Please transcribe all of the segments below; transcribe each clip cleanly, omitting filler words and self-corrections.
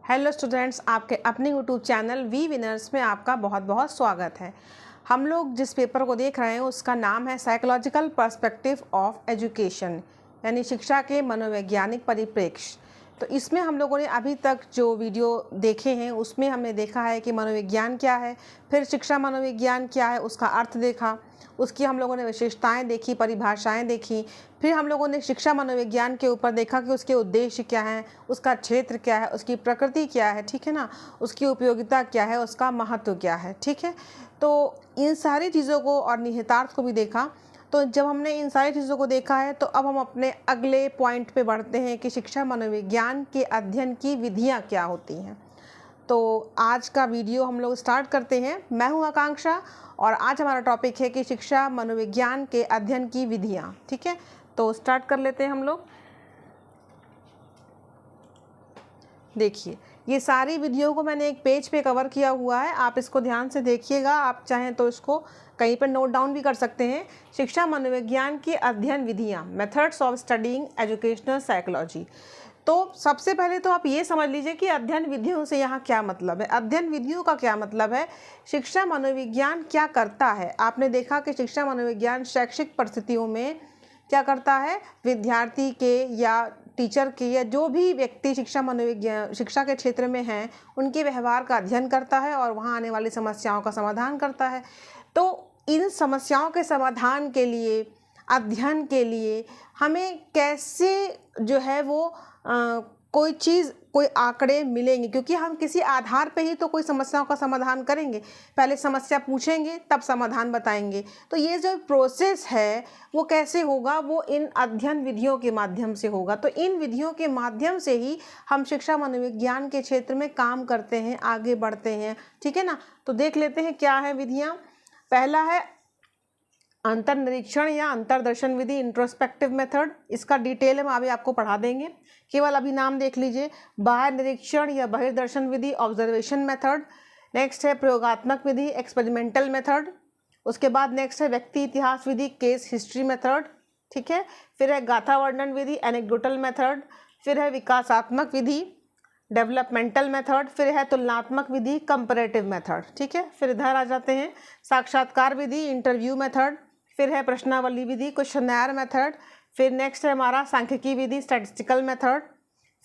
Hello students, आपके अपने YouTube channel we winners में आपका बहुत बहुत स्वागत है। हम लोग जिस पेपर को देख रहे हैं उसका नाम है साइकोलॉजिकल पर्सपेक्टिव ऑफ एजुकेशन, यानी शिक्षा के मनोवैज्ञानिक परिप्रेक्ष्य। तो इसमें हम लोगों ने अभी तक जो वीडियो देखे हैं उसमें हमने देखा है कि मनोविज्ञान क्या है, फिर शिक्षा मनोविज्ञान क्या है, उसका अर्थ देखा, उसकी हम लोगों ने विशेषताएं देखी, परिभाषाएं देखी। फिर हम लोगों ने शिक्षा मनोविज्ञान के ऊपर देखा कि उसके उद्देश्य क्या हैं, उसका क्षेत्र क्या है, उसकी प्रकृति क्या है, ठीक है ना, उसकी उपयोगिता क्या है, उसका महत्व क्या है, ठीक है। तो इन सारी चीज़ों को और निहितार्थ को भी देखा। तो जब हमने इन सारी चीज़ों को देखा है तो अब हम अपने अगले पॉइंट पे बढ़ते हैं कि शिक्षा मनोविज्ञान के अध्ययन की विधियाँ क्या होती हैं। तो आज का वीडियो हम लोग स्टार्ट करते हैं। मैं हूं आकांक्षा और आज हमारा टॉपिक है कि शिक्षा मनोविज्ञान के अध्ययन की विधियाँ, ठीक है। तो स्टार्ट कर लेते हैं हम लोग। देखिए, ये सारी वीडियो को मैंने एक पेज पे कवर किया हुआ है, आप इसको ध्यान से देखिएगा। आप चाहें तो इसको कहीं पर नोट डाउन भी कर सकते हैं। शिक्षा मनोविज्ञान की अध्ययन विधियाँ, methods of studying educational psychology. तो सबसे पहले तो आप ये समझ लीजिए कि अध्ययन विधियों से यहाँ क्या मतलब है। अध्ययन विधियों का क्या मतलब है, शिक्षा मनोविज्ञान क्या करता है। आपने देखा कि शिक्षा मनोविज्ञान शैक्षिक परिस्थितियों में क्या करता है, विद्यार्थी के या टीचर के या जो भी व्यक्ति शिक्षा मनोविज्ञान शिक्षा के क्षेत्र में हैं उनके व्यवहार का अध्ययन करता है और वहाँ आने वाली समस्याओं का समाधान करता है। तो इन समस्याओं के समाधान के लिए, अध्ययन के लिए हमें कैसे जो है वो कोई चीज़, कोई आंकड़े मिलेंगे, क्योंकि हम किसी आधार पे ही तो कोई समस्याओं का समाधान करेंगे। पहले समस्या पूछेंगे तब समाधान बताएंगे। तो ये जो प्रोसेस है वो कैसे होगा, वो इन अध्ययन विधियों के माध्यम से होगा। तो इन विधियों के माध्यम से ही हम शिक्षा मनोविज्ञान के क्षेत्र में काम करते हैं, आगे बढ़ते हैं, ठीक है ना। तो देख लेते हैं क्या है विधियाँ। पहला है अंतर्निरीक्षण या अंतर्दर्शन विधि, इंट्रोस्पेक्टिव मेथड। इसका डिटेल हम अभी आपको पढ़ा देंगे, केवल अभी नाम देख लीजिए। बाह्य निरीक्षण या बहिर्दर्शन विधि, ऑब्जर्वेशन मेथड। नेक्स्ट है प्रयोगात्मक विधि, एक्सपेरिमेंटल मेथड। उसके बाद नेक्स्ट है व्यक्ति इतिहास विधि, केस हिस्ट्री मेथड, ठीक है। फिर है गाथा वर्णन विधि, एनेक्डोटल मेथड। फिर है विकासात्मक विधि, डेवलपमेंटल मेथड। फिर है तुलनात्मक विधि, कंपैरेटिव मेथड, ठीक है। फिर इधर आ जाते हैं साक्षात्कार विधि, इंटरव्यू मेथड। फिर है प्रश्नावली विधि, क्वेश्चनर मेथड। फिर नेक्स्ट है हमारा सांख्यिकी विधि, स्टैटिस्टिकल मेथड।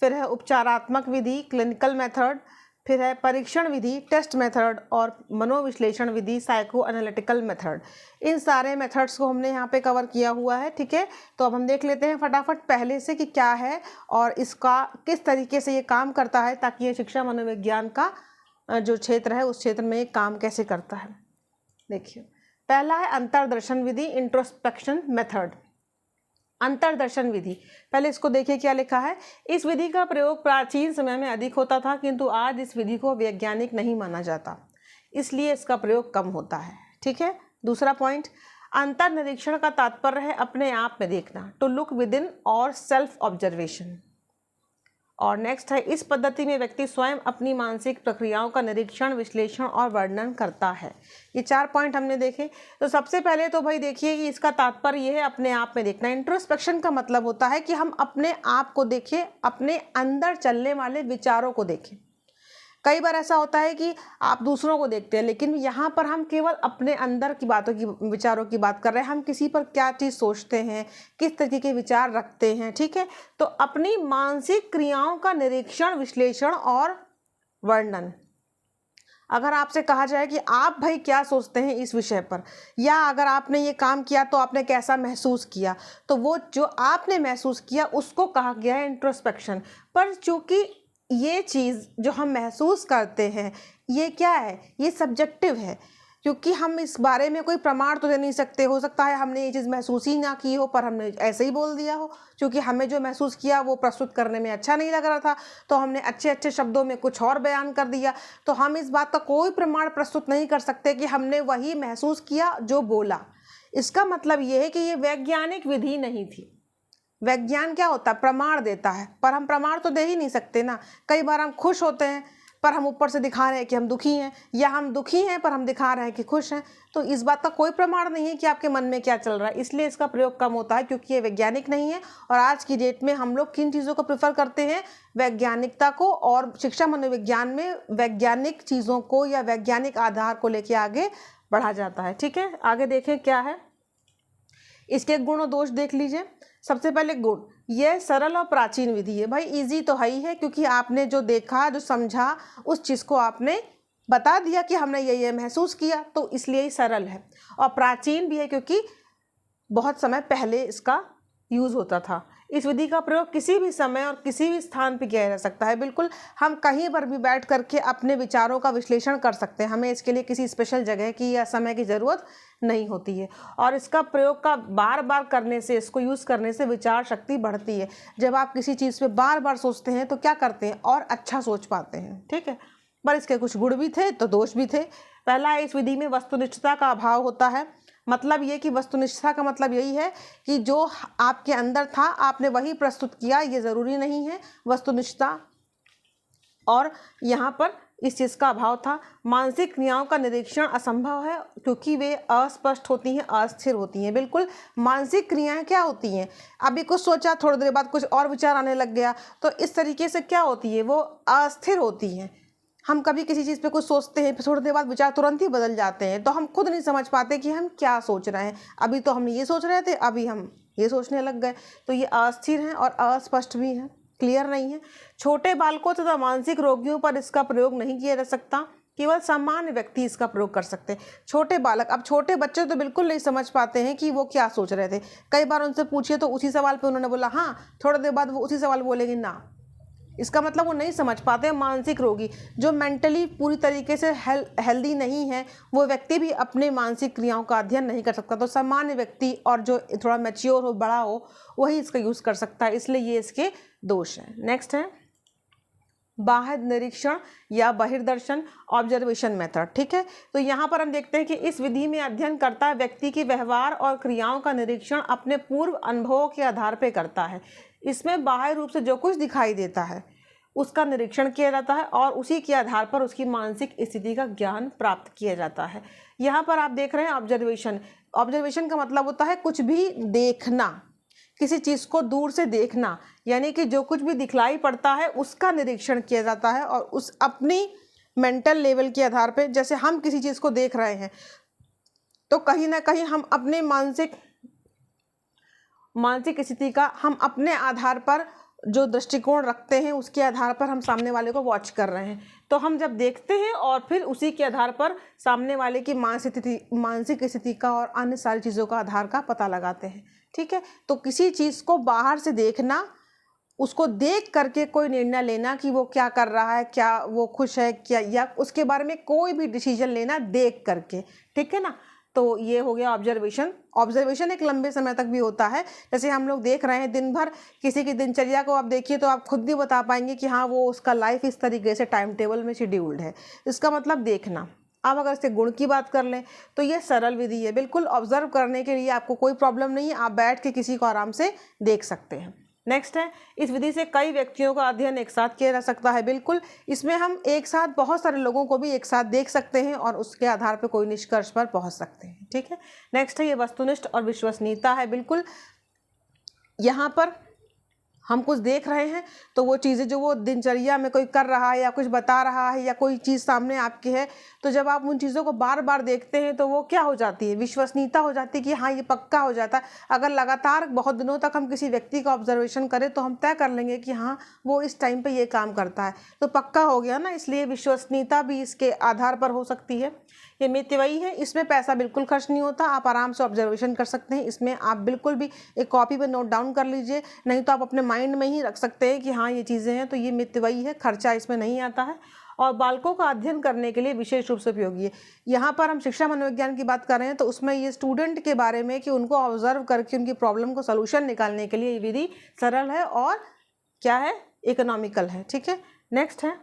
फिर है उपचारात्मक विधि, क्लिनिकल मेथड। फिर है परीक्षण विधि, टेस्ट मेथड। और मनोविश्लेषण विधि, साइको एनालिटिकल मेथड। इन सारे मेथड्स को हमने यहाँ पे कवर किया हुआ है, ठीक है। तो अब हम देख लेते हैं फटाफट पहले से कि क्या है और इसका किस तरीके से ये काम करता है, ताकि ये शिक्षा मनोविज्ञान का जो क्षेत्र है उस क्षेत्र में ये काम कैसे करता है। देखिए, पहला है अंतर्दर्शन विधि, इंट्रोस्पेक्शन मेथड। अंतर्दर्शन विधि, पहले इसको देखिए क्या लिखा है। इस विधि का प्रयोग प्राचीन समय में अधिक होता था, किंतु आज इस विधि को वैज्ञानिक नहीं माना जाता, इसलिए इसका प्रयोग कम होता है, ठीक है। दूसरा पॉइंट, अंतर्निरीक्षण का तात्पर्य है अपने आप में देखना, टू लुक विद इन और सेल्फ ऑब्जर्वेशन। और नेक्स्ट है, इस पद्धति में व्यक्ति स्वयं अपनी मानसिक प्रक्रियाओं का निरीक्षण, विश्लेषण और वर्णन करता है। ये 4 पॉइंट हमने देखे। तो सबसे पहले तो भाई देखिए कि इसका तात्पर्य ये है अपने आप में देखना। इंट्रोस्पेक्शन का मतलब होता है कि हम अपने आप को देखें, अपने अंदर चलने वाले विचारों को देखें। कई बार ऐसा होता है कि आप दूसरों को देखते हैं, लेकिन यहाँ पर हम केवल अपने अंदर की बातों की, विचारों की बात कर रहे हैं। हम किसी पर क्या चीज़ सोचते हैं, किस तरीके के विचार रखते हैं, ठीक है। तो अपनी मानसिक क्रियाओं का निरीक्षण, विश्लेषण और वर्णन। अगर आपसे कहा जाए कि आप भाई क्या सोचते हैं इस विषय पर, या अगर आपने ये काम किया तो आपने कैसा महसूस किया, तो वो जो आपने महसूस किया उसको कहा गया है इंट्रोस्पेक्शन। पर चूँकि ये चीज़ जो हम महसूस करते हैं ये क्या है, ये सब्जेक्टिव है, क्योंकि हम इस बारे में कोई प्रमाण तो दे नहीं सकते। हो सकता है हमने ये चीज़ महसूस ही ना की हो, पर हमने ऐसे ही बोल दिया हो, क्योंकि हमें जो महसूस किया वो प्रस्तुत करने में अच्छा नहीं लग रहा था, तो हमने अच्छे अच्छे शब्दों में कुछ और बयान कर दिया। तो हम इस बात का कोई प्रमाण प्रस्तुत नहीं कर सकते कि हमने वही महसूस किया जो बोला। इसका मतलब ये है कि ये वैज्ञानिक विधि नहीं थी। विज्ञान क्या होता है, प्रमाण देता है, पर हम प्रमाण तो दे ही नहीं सकते ना। कई बार हम खुश होते हैं पर हम ऊपर से दिखा रहे हैं कि हम दुखी हैं, या हम दुखी हैं पर हम दिखा रहे हैं कि खुश हैं, तो इस बात का कोई प्रमाण नहीं है कि आपके मन में क्या चल रहा है। इसलिए इसका प्रयोग कम होता है, क्योंकि ये वैज्ञानिक नहीं है। और आज की डेट में हम लोग किन चीज़ों को प्रेफर करते हैं, वैज्ञानिकता को, और शिक्षा मनोविज्ञान में वैज्ञानिक चीज़ों को या वैज्ञानिक आधार को लेके आगे बढ़ा जाता है। ठीक है, आगे देखें क्या है, इसके गुण और दोष देख लीजिए। सबसे पहले गुण, यह सरल और प्राचीन विधि है। भाई इजी तो है ही है, क्योंकि आपने जो देखा, जो समझा, उस चीज़ को आपने बता दिया कि हमने ये महसूस किया, तो इसलिए ही सरल है। और प्राचीन भी है, क्योंकि बहुत समय पहले इसका यूज़ होता था। इस विधि का प्रयोग किसी भी समय और किसी भी स्थान पर किया जा सकता है। बिल्कुल, हम कहीं पर भी बैठ करके अपने विचारों का विश्लेषण कर सकते हैं। हमें इसके लिए किसी स्पेशल जगह की या समय की ज़रूरत नहीं होती है। और इसका प्रयोग का बार बार करने से, इसको यूज़ करने से विचार शक्ति बढ़ती है। जब आप किसी चीज़ पे बार बार सोचते हैं तो क्या करते हैं, और अच्छा सोच पाते हैं। ठीक है, पर इसके कुछ गुण भी थे तो दोष भी थे। पहला, इस विधि में वस्तुनिष्ठता का अभाव होता है। मतलब ये कि वस्तुनिष्ठता का मतलब यही है कि जो आपके अंदर था आपने वही प्रस्तुत किया, ये ज़रूरी नहीं है वस्तुनिष्ठता। और यहाँ पर इस चीज़ का अभाव था। मानसिक क्रियाओं का निरीक्षण असंभव है, क्योंकि वे अस्पष्ट होती हैं, अस्थिर होती हैं। बिल्कुल, मानसिक क्रियाएं क्या होती हैं, अभी कुछ सोचा, थोड़ी देर बाद कुछ और विचार आने लग गया, तो इस तरीके से क्या होती है, वो अस्थिर होती हैं। हम कभी किसी चीज़ पे कुछ सोचते हैं, फिर थोड़ी देर बाद विचार तुरंत ही बदल जाते हैं, तो हम खुद नहीं समझ पाते कि हम क्या सोच रहे हैं। अभी तो हम ये सोच रहे थे, अभी हम ये सोचने लग गए। तो ये अस्थिर हैं और अस्पष्ट भी हैं, क्लियर नहीं है। छोटे बालकों तथा मानसिक रोगियों पर इसका प्रयोग नहीं किया जा सकता, केवल सामान्य व्यक्ति इसका प्रयोग कर सकते हैं। छोटे बालक, अब छोटे बच्चे तो बिल्कुल नहीं समझ पाते हैं कि वो क्या सोच रहे थे। कई बार उनसे पूछिए तो उसी सवाल पे उन्होंने बोला हाँ, थोड़ी देर बाद वो उसी सवाल बोलेंगे ना। इसका मतलब वो नहीं समझ पाते। मानसिक रोगी, जो मेंटली पूरी तरीके से हेल्दी नहीं है, वो व्यक्ति भी अपने मानसिक क्रियाओं का अध्ययन नहीं कर सकता। तो सामान्य व्यक्ति और जो थोड़ा मैच्योर हो, बड़ा हो, वही इसका यूज़ कर सकता है। इसलिए ये इसके दोष हैं। नेक्स्ट है बाह्य निरीक्षण या बहिर्दर्शन, ऑब्जर्वेशन मेथड। ठीक है, तो यहाँ पर हम देखते हैं कि इस विधि में अध्ययनकर्ता व्यक्ति के व्यवहार और क्रियाओं का निरीक्षण अपने पूर्व अनुभवों के आधार पर करता है। इसमें बाह्य रूप से जो कुछ दिखाई देता है उसका निरीक्षण किया जाता है और उसी के आधार पर उसकी मानसिक स्थिति का ज्ञान प्राप्त किया जाता है। यहाँ पर आप देख रहे हैं ऑब्जर्वेशन। ऑब्जर्वेशन का मतलब होता है कुछ भी देखना, किसी चीज़ को दूर से देखना, यानी कि जो कुछ भी दिखलाई पड़ता है उसका निरीक्षण किया जाता है और उस अपनी मेंटल लेवल के आधार पर, जैसे हम किसी चीज़ को देख रहे हैं तो कहीं ना कहीं हम अपने मानसिक स्थिति का हम अपने आधार पर जो दृष्टिकोण रखते हैं उसके आधार पर हम सामने वाले को वॉच कर रहे हैं। तो हम जब देखते हैं और फिर उसी के आधार पर सामने वाले की मानसिक स्थिति का और अन्य सारी चीज़ों का आधार का पता लगाते हैं। ठीक है, तो किसी चीज़ को बाहर से देखना, उसको देख करके कोई निर्णय लेना कि वो क्या कर रहा है, क्या वो खुश है क्या, या उसके बारे में कोई भी डिसीजन लेना देख करके। ठीक है ना, तो ये हो गया ऑब्जर्वेशन। ऑब्जर्वेशन एक लंबे समय तक भी होता है। जैसे हम लोग देख रहे हैं दिन भर किसी की दिनचर्या को आप देखिए तो आप खुद भी बता पाएंगे कि हाँ, वो उसका लाइफ इस तरीके से टाइम टेबल में शेड्यूल्ड है। इसका मतलब देखना। अब अगर इसके गुण की बात कर लें तो ये सरल विधि है। बिल्कुल ऑब्जर्व करने के लिए आपको कोई प्रॉब्लम नहीं है, आप बैठ के किसी को आराम से देख सकते हैं। नेक्स्ट है, इस विधि से कई व्यक्तियों का अध्ययन एक साथ किया जा सकता है। बिल्कुल, इसमें हम एक साथ बहुत सारे लोगों को भी एक साथ देख सकते हैं और उसके आधार पर कोई निष्कर्ष पर पहुंच सकते हैं। ठीक है, नेक्स्ट है ये वस्तुनिष्ठ और विश्वसनीयता है। बिल्कुल, यहाँ पर हम कुछ देख रहे हैं तो वो चीज़ें जो वो दिनचर्या में कोई कर रहा है या कुछ बता रहा है या कोई चीज़ सामने आपकी है, तो जब आप उन चीज़ों को बार बार देखते हैं तो वो क्या हो जाती है, विश्वसनीयता हो जाती है कि हाँ, ये पक्का हो जाता है। अगर लगातार बहुत दिनों तक हम किसी व्यक्ति का ऑब्जर्वेशन करें तो हम तय कर लेंगे कि हाँ, वो इस टाइम पे ये काम करता है, तो पक्का हो गया ना। इसलिए विश्वसनीयता भी इसके आधार पर हो सकती है। ये मितव्ययी है, इसमें पैसा बिल्कुल खर्च नहीं होता, आप आराम से ऑब्जर्वेशन कर सकते हैं। इसमें आप बिल्कुल भी एक कॉपी पे नोट डाउन कर लीजिए, नहीं तो आप अपने माइंड में ही रख सकते हैं कि हाँ, ये चीज़ें हैं। तो ये मितव्ययी है, खर्चा इसमें नहीं आता है और बालकों का अध्ययन करने के लिए विशेष रूप से उपयोगी है। यहाँ पर हम शिक्षा मनोविज्ञान की बात कर रहे हैं तो उसमें ये स्टूडेंट के बारे में कि उनको ऑब्जर्व करके उनकी प्रॉब्लम को सोल्यूशन निकालने के लिए ये विधि सरल है और क्या है, इकोनॉमिकल है। ठीक है, नेक्स्ट है,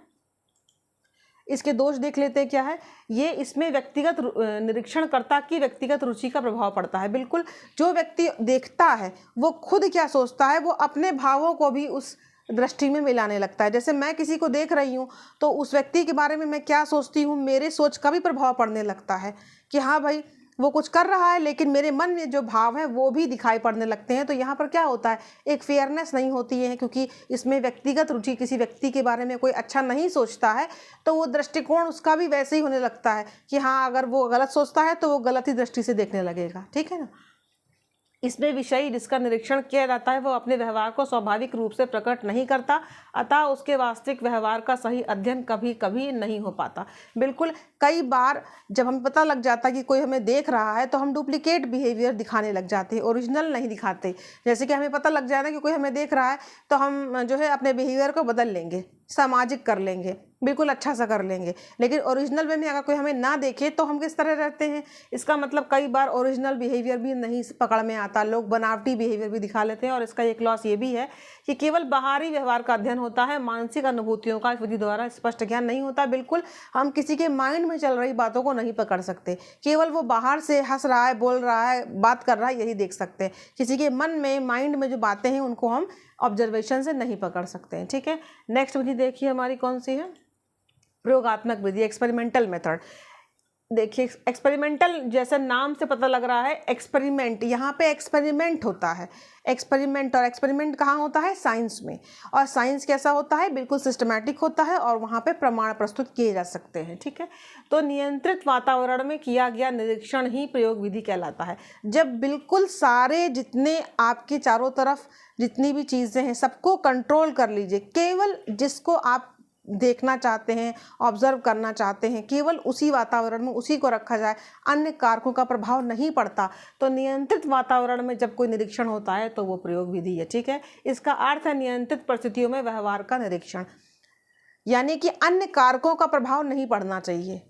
इसके दोष देख लेते हैं क्या है। ये इसमें व्यक्तिगत निरीक्षणकर्ता की व्यक्तिगत रुचि का प्रभाव पड़ता है। बिल्कुल, जो व्यक्ति देखता है वो खुद क्या सोचता है, वो अपने भावों को भी उस दृष्टि में मिलाने लगता है। जैसे मैं किसी को देख रही हूँ तो उस व्यक्ति के बारे में मैं क्या सोचती हूँ, मेरे सोच का भी प्रभाव पड़ने लगता है कि हाँ भाई वो कुछ कर रहा है, लेकिन मेरे मन में जो भाव है वो भी दिखाई पड़ने लगते हैं। तो यहाँ पर क्या होता है, एक फेयरनेस नहीं होती है, क्योंकि इसमें व्यक्तिगत रुचि, किसी व्यक्ति के बारे में कोई अच्छा नहीं सोचता है तो वो दृष्टिकोण उसका भी वैसे ही होने लगता है कि हाँ अगर वो गलत सोचता है तो वो गलत ही दृष्टि से देखने लगेगा। ठीक है ना। इसमें विषयी जिसका निरीक्षण किया जाता है वो अपने व्यवहार को स्वाभाविक रूप से प्रकट नहीं करता, अतः उसके वास्तविक व्यवहार का सही अध्ययन कभी कभी नहीं हो पाता। बिल्कुल, कई बार जब हमें पता लग जाता है कि कोई हमें देख रहा है तो हम डुप्लीकेट बिहेवियर दिखाने लग जाते हैं, ओरिजिनल नहीं दिखाते। जैसे कि हमें पता लग जाए ना कि कोई हमें देख रहा है तो हम जो है अपने बिहेवियर को बदल लेंगे, सामाजिक कर लेंगे, बिल्कुल अच्छा सा कर लेंगे। लेकिन ओरिजिनल वे में अगर कोई हमें ना देखे तो हम किस तरह रहते हैं, इसका मतलब कई बार ओरिजिनल बिहेवियर भी नहीं पकड़ में आता, लोग बनावटी बिहेवियर भी दिखा लेते हैं। और इसका एक लॉस ये भी है कि केवल बाहरी व्यवहार का अध्ययन होता है, मानसिक अनुभूतियों का इस विधि द्वारा स्पष्ट ज्ञान नहीं होता। बिल्कुल, हम किसी के माइंड में चल रही बातों को नहीं पकड़ सकते, केवल वो बाहर से हंस रहा है, बोल रहा है, बात कर रहा है, यही देख सकते हैं। किसी के मन में, माइंड में जो बातें हैं उनको हम ऑब्जर्वेशन से नहीं पकड़ सकते हैं। ठीक है। नेक्स्ट विधि देखिए हमारी कौन सी है, प्रयोगात्मक विधि, एक्सपेरिमेंटल मेथड। देखिए एक्सपेरिमेंटल जैसे नाम से पता लग रहा है, एक्सपेरिमेंट, यहाँ पे एक्सपेरिमेंट होता है। एक्सपेरिमेंट, और एक्सपेरिमेंट कहाँ होता है, साइंस में। और साइंस कैसा होता है, बिल्कुल सिस्टमैटिक होता है और वहाँ पे प्रमाण प्रस्तुत किए जा सकते हैं। ठीक है। तो नियंत्रित वातावरण में किया गया निरीक्षण ही प्रयोग विधि कहलाता है। जब बिल्कुल सारे जितने आपके चारों तरफ जितनी भी चीज़ें हैं सबको कंट्रोल कर लीजिए, केवल जिसको आप देखना चाहते हैं, ऑब्जर्व करना चाहते हैं, केवल उसी वातावरण में उसी को रखा जाए, अन्य कारकों का प्रभाव नहीं पड़ता, तो नियंत्रित वातावरण में जब कोई निरीक्षण होता है तो वो प्रयोग विधि है। ठीक है। इसका अर्थ है नियंत्रित परिस्थितियों में व्यवहार का निरीक्षण, यानी कि अन्य कारकों का प्रभाव नहीं पड़ना चाहिए।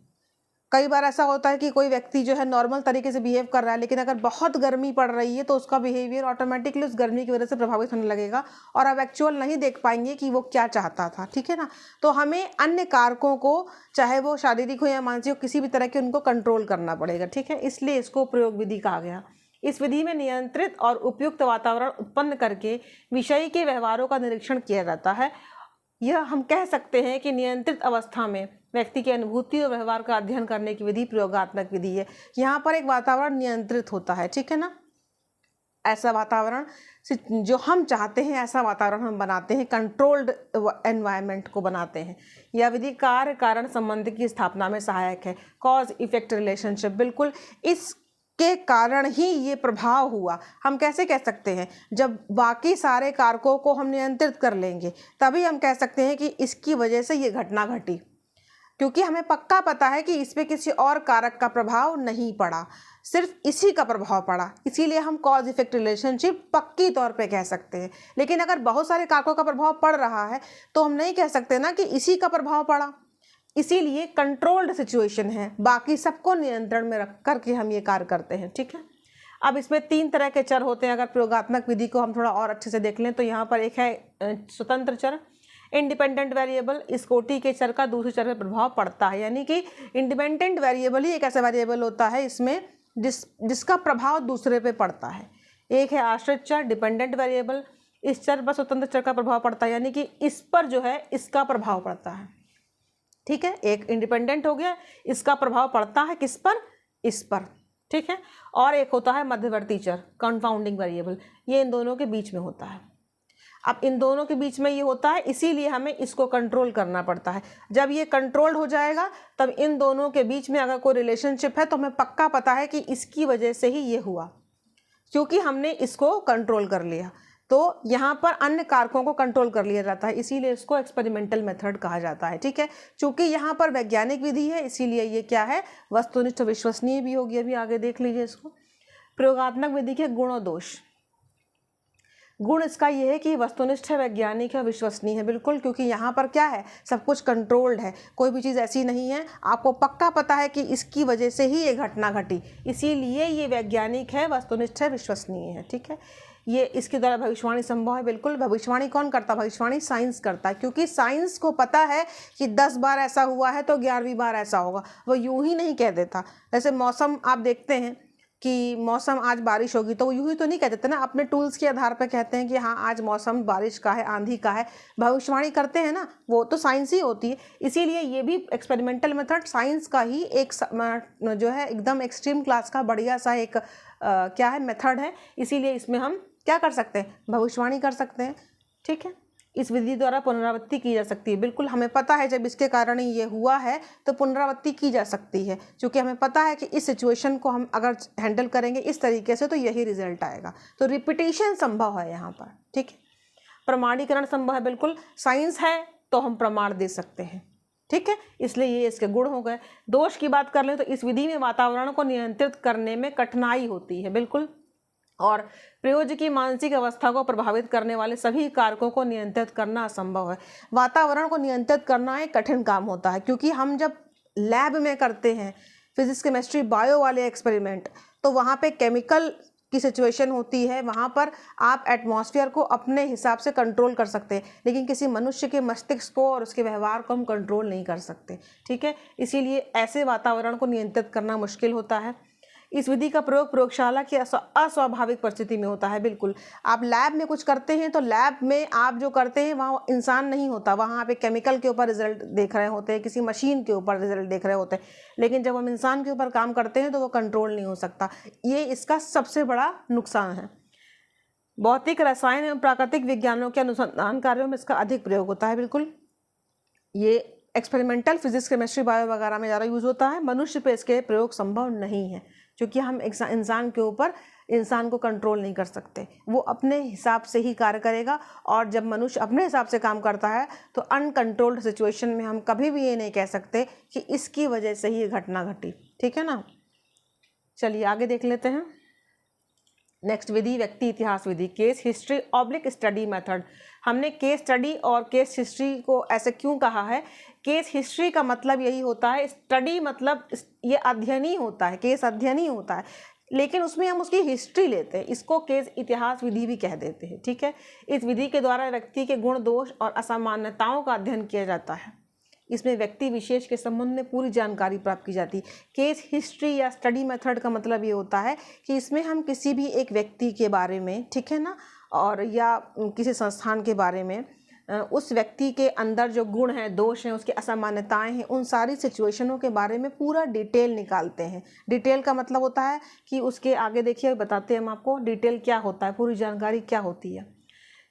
कई बार ऐसा होता है कि कोई व्यक्ति जो है नॉर्मल तरीके से बिहेव कर रहा है, लेकिन अगर बहुत गर्मी पड़ रही है तो उसका बिहेवियर ऑटोमेटिकली उस गर्मी की वजह से प्रभावित होने लगेगा और आप एक्चुअल नहीं देख पाएंगे कि वो क्या चाहता था। ठीक है ना। तो हमें अन्य कारकों को, चाहे वो शारीरिक हो या मानसिक हो, किसी भी तरह के उनको कंट्रोल करना पड़ेगा। ठीक है। इसलिए इसको प्रयोग विधि कहा गया। इस विधि में नियंत्रित और उपयुक्त वातावरण उत्पन्न करके विषय के व्यवहारों का निरीक्षण किया जाता है। यह हम कह सकते हैं कि नियंत्रित अवस्था में व्यक्ति की अनुभूति और व्यवहार का अध्ययन करने की विधि प्रयोगात्मक विधि है। यहाँ पर एक वातावरण नियंत्रित होता है। ठीक है ना। ऐसा वातावरण जो हम चाहते हैं ऐसा वातावरण हम बनाते हैं, कंट्रोल्ड एनवायरनमेंट को बनाते हैं। यह विधि कार्य कारण संबंध की स्थापना में सहायक है। कॉज इफेक्ट रिलेशनशिप, बिल्कुल इस के कारण ही ये प्रभाव हुआ। हम कैसे कह सकते हैं, जब बाकी सारे कारकों को हम नियंत्रित कर लेंगे तभी हम कह सकते हैं कि इसकी वजह से ये घटना घटी, क्योंकि हमें पक्का पता है कि इस पे किसी और कारक का प्रभाव नहीं पड़ा, सिर्फ इसी का प्रभाव पड़ा, इसीलिए हम कॉज इफेक्ट रिलेशनशिप पक्की तौर पे कह सकते हैं। लेकिन अगर बहुत सारे कारकों का प्रभाव पड़ रहा है तो हम नहीं कह सकते ना कि इसी का प्रभाव पड़ा। इसीलिए कंट्रोल्ड सिचुएशन है, बाकी सबको नियंत्रण में रख करके हम ये कार्य करते हैं। ठीक है। अब इसमें 3 तरह के चर होते हैं। अगर प्रयोगात्मक विधि को हम थोड़ा और अच्छे से देख लें तो यहाँ पर एक है स्वतंत्र चर, इंडिपेंडेंट वेरिएबल। इस कोटि के चर का दूसरे चर पर प्रभाव पड़ता है, यानी कि इंडिपेंडेंट वेरिएबल ही एक ऐसा वेरिएबल होता है इसमें जिसका प्रभाव दूसरे पे पड़ता है। एक है आश्रित चर, डिपेंडेंट वेरिएबल। इस चर पर स्वतंत्र चर का प्रभाव पड़ता है, यानी कि इस पर जो है इसका प्रभाव पड़ता है। ठीक है। एक इंडिपेंडेंट हो गया, इसका प्रभाव पड़ता है किस पर, इस पर। ठीक है। और एक होता है मध्यवर्ती चर, कंपाउंडिंग वेरिएबल। ये इन दोनों के बीच में होता है। अब इन दोनों के बीच में ये होता है, इसीलिए हमें इसको कंट्रोल करना पड़ता है। जब ये कंट्रोल्ड हो जाएगा तब इन दोनों के बीच में अगर कोई रिलेशनशिप है तो हमें पक्का पता है कि इसकी वजह से ही ये हुआ, क्योंकि हमने इसको कंट्रोल कर लिया। तो यहाँ पर अन्य कारकों को कंट्रोल कर लिया जाता है, इसीलिए इसको एक्सपेरिमेंटल मेथड कहा जाता है। ठीक है। चूंकि यहाँ पर वैज्ञानिक विधि है इसीलिए ये क्या है, वस्तुनिष्ठ विश्वसनीय भी होगी। अभी आगे देख लीजिए इसको। प्रयोगात्मक विधि के गुण और दोष। गुण इसका ये है कि वस्तुनिष्ठ है, वैज्ञानिक है, विश्वसनीय है। बिल्कुल, क्योंकि यहाँ पर क्या है, सब कुछ कंट्रोल्ड है, कोई भी चीज़ ऐसी नहीं है, आपको पक्का पता है कि इसकी वजह से ही ये घटना घटी, इसीलिए ये वैज्ञानिक है, वस्तुनिष्ठ है, विश्वसनीय है। ठीक है। ये इसके द्वारा भविष्यवाणी संभव है। बिल्कुल, भविष्यवाणी कौन करता है, भविष्यवाणी साइंस करता है, क्योंकि साइंस को पता है कि 10 बार ऐसा हुआ है तो 11वीं बार ऐसा होगा। वो यूं ही नहीं कह देता। जैसे मौसम आप देखते हैं कि मौसम आज बारिश होगी, तो वो यूं ही तो नहीं कहते थे ना, अपने टूल्स के आधार पर कहते हैं कि हाँ आज मौसम बारिश का है, आंधी का है, भविष्यवाणी करते हैं ना, वो तो साइंस ही होती है। इसीलिए ये भी एक्सपेरिमेंटल मेथड साइंस का ही एक जो है एकदम एक्सट्रीम क्लास का बढ़िया सा एक क्या है मेथड है। इसीलिए इसमें हम क्या कर सकते हैं, भविष्यवाणी कर सकते हैं। ठीक है, इस विधि द्वारा पुनरावृत्ति की जा सकती है। बिल्कुल हमें पता है जब इसके कारण ये हुआ है तो पुनरावृत्ति की जा सकती है, क्योंकि हमें पता है कि इस सिचुएशन को हम अगर हैंडल करेंगे इस तरीके से तो यही रिजल्ट आएगा। तो रिपीटेशन संभव है यहाँ पर। ठीक है, प्रमाणीकरण संभव है, बिल्कुल साइंस है तो हम प्रमाण दे सकते हैं। ठीक है, इसलिए ये इसके गुण हो गए। दोष की बात कर लें तो इस विधि में वातावरण को नियंत्रित करने में कठिनाई होती है, बिल्कुल, और प्रयोज्य की मानसिक अवस्था को प्रभावित करने वाले सभी कारकों को नियंत्रित करना असंभव है। वातावरण को नियंत्रित करना एक कठिन काम होता है, क्योंकि हम जब लैब में करते हैं फिजिक्स केमिस्ट्री बायो वाले एक्सपेरिमेंट, तो वहाँ पे केमिकल की सिचुएशन होती है, वहाँ पर आप एटमॉस्फेयर को अपने हिसाब से कंट्रोल कर सकते हैं, लेकिन किसी मनुष्य के मस्तिष्क को और उसके व्यवहार को हम कंट्रोल नहीं कर सकते। ठीक है, इसीलिए ऐसे वातावरण को नियंत्रित करना मुश्किल होता है। इस विधि का प्रयोग प्रयोगशाला की अस्वाभाविक परिस्थिति में होता है। बिल्कुल, आप लैब में कुछ करते हैं तो लैब में आप जो करते हैं वहाँ इंसान नहीं होता, वहाँ आप एक केमिकल के ऊपर रिजल्ट देख रहे होते हैं, किसी मशीन के ऊपर रिजल्ट देख रहे होते हैं, लेकिन जब हम इंसान के ऊपर काम करते हैं तो वो कंट्रोल नहीं हो सकता। ये इसका सबसे बड़ा नुकसान है। भौतिक, रसायन एवं प्राकृतिक विज्ञानों के अनुसंधान कार्यों में इसका अधिक प्रयोग होता है। बिल्कुल, ये एक्सपेरिमेंटल फिजिक्स केमिस्ट्री बायो वगैरह में ज़्यादा यूज़ होता है। मनुष्य पे इसके प्रयोग संभव नहीं है, क्योंकि हम इंसान के ऊपर इंसान को कंट्रोल नहीं कर सकते, वो अपने हिसाब से ही कार्य करेगा। और जब मनुष्य अपने हिसाब से काम करता है तो अनकंट्रोल्ड सिचुएशन में हम कभी भी ये नहीं कह सकते कि इसकी वजह से ही ये घटना घटी। ठीक है ना, चलिए आगे देख लेते हैं। नेक्स्ट विधि व्यक्ति इतिहास विधि, case history oblique study method. हमने केस स्टडी और केस हिस्ट्री को ऐसे क्यों कहा है? केस हिस्ट्री का मतलब यही होता है, स्टडी मतलब ये अध्ययन ही होता है, केस अध्ययन ही होता है, लेकिन उसमें हम उसकी हिस्ट्री लेते हैं, इसको केस इतिहास विधि भी कह देते हैं। ठीक है, इस विधि के द्वारा व्यक्ति के गुण, दोष और असामान्यताओं का अध्ययन किया जाता है। इसमें व्यक्ति विशेष के संबंध में पूरी जानकारी प्राप्त की जाती है। केस हिस्ट्री या स्टडी मेथड का मतलब ये होता है कि इसमें हम किसी भी एक व्यक्ति के बारे में, ठीक है ना, और या किसी संस्थान के बारे में, उस व्यक्ति के अंदर जो गुण हैं, दोष हैं, उसकी असामान्यताएं हैं, उन सारी सिचुएशनों के बारे में पूरा डिटेल निकालते हैं। डिटेल का मतलब होता है कि उसके आगे देखिए बताते हैं हम आपको डिटेल क्या होता है, पूरी जानकारी क्या होती है।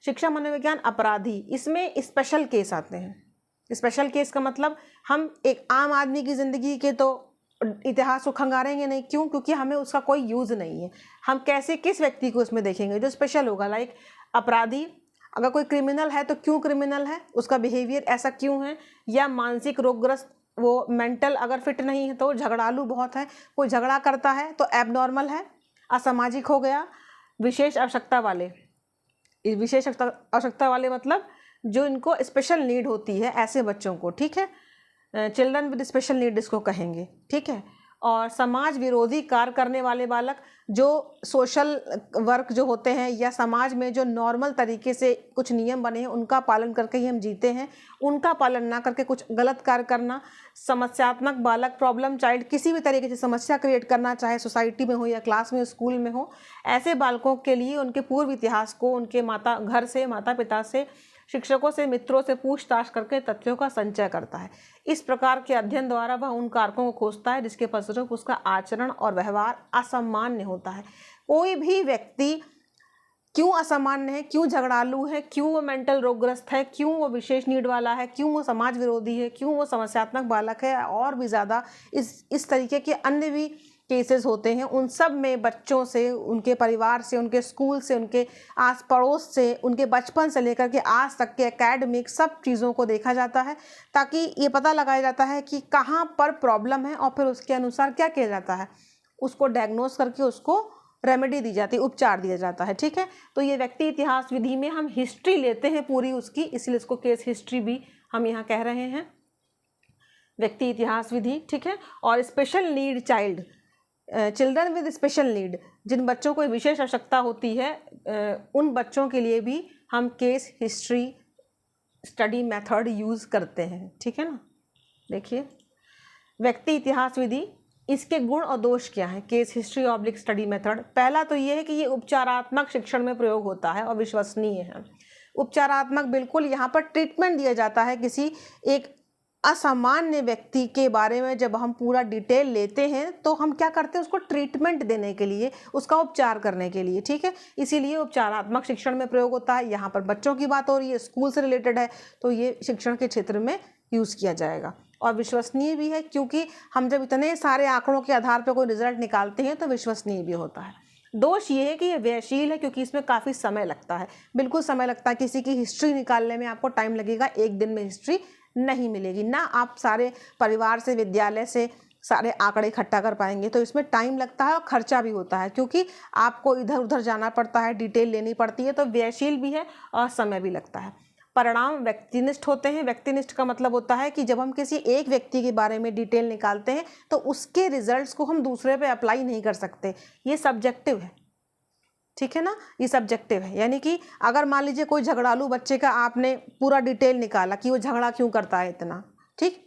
शिक्षा मनोविज्ञान अपराधी, इसमें स्पेशल केस आते हैं। स्पेशल केस का मतलब हम एक आम आदमी की ज़िंदगी के तो इतिहास को खंगारेंगे नहीं। क्यों? क्योंकि हमें उसका कोई यूज़ नहीं है। हम कैसे किस व्यक्ति को उसमें देखेंगे जो स्पेशल होगा। लाइक अपराधी, अगर कोई क्रिमिनल है तो क्यों क्रिमिनल है, उसका बिहेवियर ऐसा क्यों है, या मानसिक रोगग्रस्त, वो मेंटल अगर फिट नहीं है तो झगड़ालू बहुत है, कोई झगड़ा करता है तो एबनॉर्मल है, असामाजिक हो गया। विशेष आवश्यकता वाले, इस विशेष आवश्यकता वाले मतलब जो इनको स्पेशल नीड होती है, ऐसे बच्चों को, ठीक है, चिल्ड्रन विद स्पेशल नीड इसको कहेंगे। ठीक है, और समाज विरोधी कार्य करने वाले बालक, जो सोशल वर्क जो होते हैं या समाज में जो नॉर्मल तरीके से कुछ नियम बने हैं उनका पालन करके ही हम जीते हैं, उनका पालन ना करके कुछ गलत कार्य करना। समस्यात्मक बालक, प्रॉब्लम चाइल्ड, किसी भी तरीके से समस्या क्रिएट करना, चाहे सोसाइटी में हो या क्लास में, स्कूल में हो, ऐसे बालकों के लिए उनके पूर्व इतिहास को उनके घर से, माता पिता से, शिक्षकों से, मित्रों से पूछताछ करके तथ्यों का संचय करता है। इस प्रकार के अध्ययन द्वारा वह उन कारकों को खोजता है जिसके फलस्वरूप उसका आचरण और व्यवहार असामान्य होता है। कोई भी व्यक्ति क्यों असामान्य है, क्यों झगड़ालू है, क्यों वो मेंटल रोगग्रस्त है, क्यों वो विशेष नीड वाला है, क्यों वो समाज विरोधी है, क्यों वो समस्यात्मक बालक है, और भी ज़्यादा इस तरीके के अन्य भी केसेस होते हैं, उन सब में बच्चों से, उनके परिवार से, उनके स्कूल से, उनके आस पड़ोस से, उनके बचपन से लेकर के आज तक के एकेडमिक सब चीज़ों को देखा जाता है, ताकि ये पता लगाया जाता है कि कहाँ पर प्रॉब्लम है और फिर उसके अनुसार क्या किया जाता है, उसको डायग्नोस करके उसको रेमेडी दी जाती है, उपचार दिया जाता है। ठीक है, तो ये व्यक्ति इतिहास विधि में हम हिस्ट्री लेते हैं पूरी उसकी, इसलिए इसको केस हिस्ट्री भी हम यहाँ कह रहे हैं, व्यक्ति इतिहास विधि। ठीक है, और special need child, children with special need, जिन बच्चों को विशेष आवश्यकता होती है, उन बच्चों के लिए भी हम case history study method use करते हैं। ठीक है ना, देखिए व्यक्ति इतिहास विधि इसके गुण और दोष क्या हैं? Case history oblique study method. पहला तो ये है कि ये उपचारात्मक शिक्षण में प्रयोग होता है और विश्वसनीय है। उपचारात्मक, बिल्कुल यहाँ पर ट्रीटमेंट दिया जाता है किसी एक असामान्य व्यक्ति के बारे में। जब हम पूरा डिटेल लेते हैं तो हम क्या करते हैं, उसको ट्रीटमेंट देने के लिए, उसका उपचार करने के लिए, ठीक है। इसीलिए उपचारात्मक शिक्षण में प्रयोग होता है। यहाँ पर बच्चों की बात हो रही है, स्कूल से रिलेटेड है, तो ये शिक्षण के क्षेत्र में यूज़ किया जाएगा। और विश्वसनीय भी है, क्योंकि हम जब इतने सारे आंकड़ों के आधार पर कोई रिजल्ट निकालते हैं तो विश्वसनीय भी होता है। दोष ये है कि ये व्ययशील है, क्योंकि इसमें काफ़ी समय लगता है, बिल्कुल समय लगता है। किसी की हिस्ट्री निकालने में आपको टाइम लगेगा, एक दिन में हिस्ट्री नहीं मिलेगी ना। आप सारे परिवार से, विद्यालय से सारे आंकड़े इकट्ठा कर पाएंगे, तो इसमें टाइम लगता है और खर्चा भी होता है, क्योंकि आपको इधर उधर जाना पड़ता है, डिटेल लेनी पड़ती है, तो व्ययशील भी है और समय भी लगता है। परिणाम व्यक्तिनिष्ठ होते हैं। व्यक्तिनिष्ठ का मतलब होता है कि जब हम किसी एक व्यक्ति के बारे में डिटेल निकालते हैं तो उसके रिजल्ट्स को हम दूसरे पे अप्लाई नहीं कर सकते, ये सब्जेक्टिव है, ठीक है ना, ये सब्जेक्टिव है। यानी कि अगर मान लीजिए कोई झगड़ालू बच्चे का आपने पूरा डिटेल निकाला कि वो झगड़ा क्यों करता है इतना, ठीक,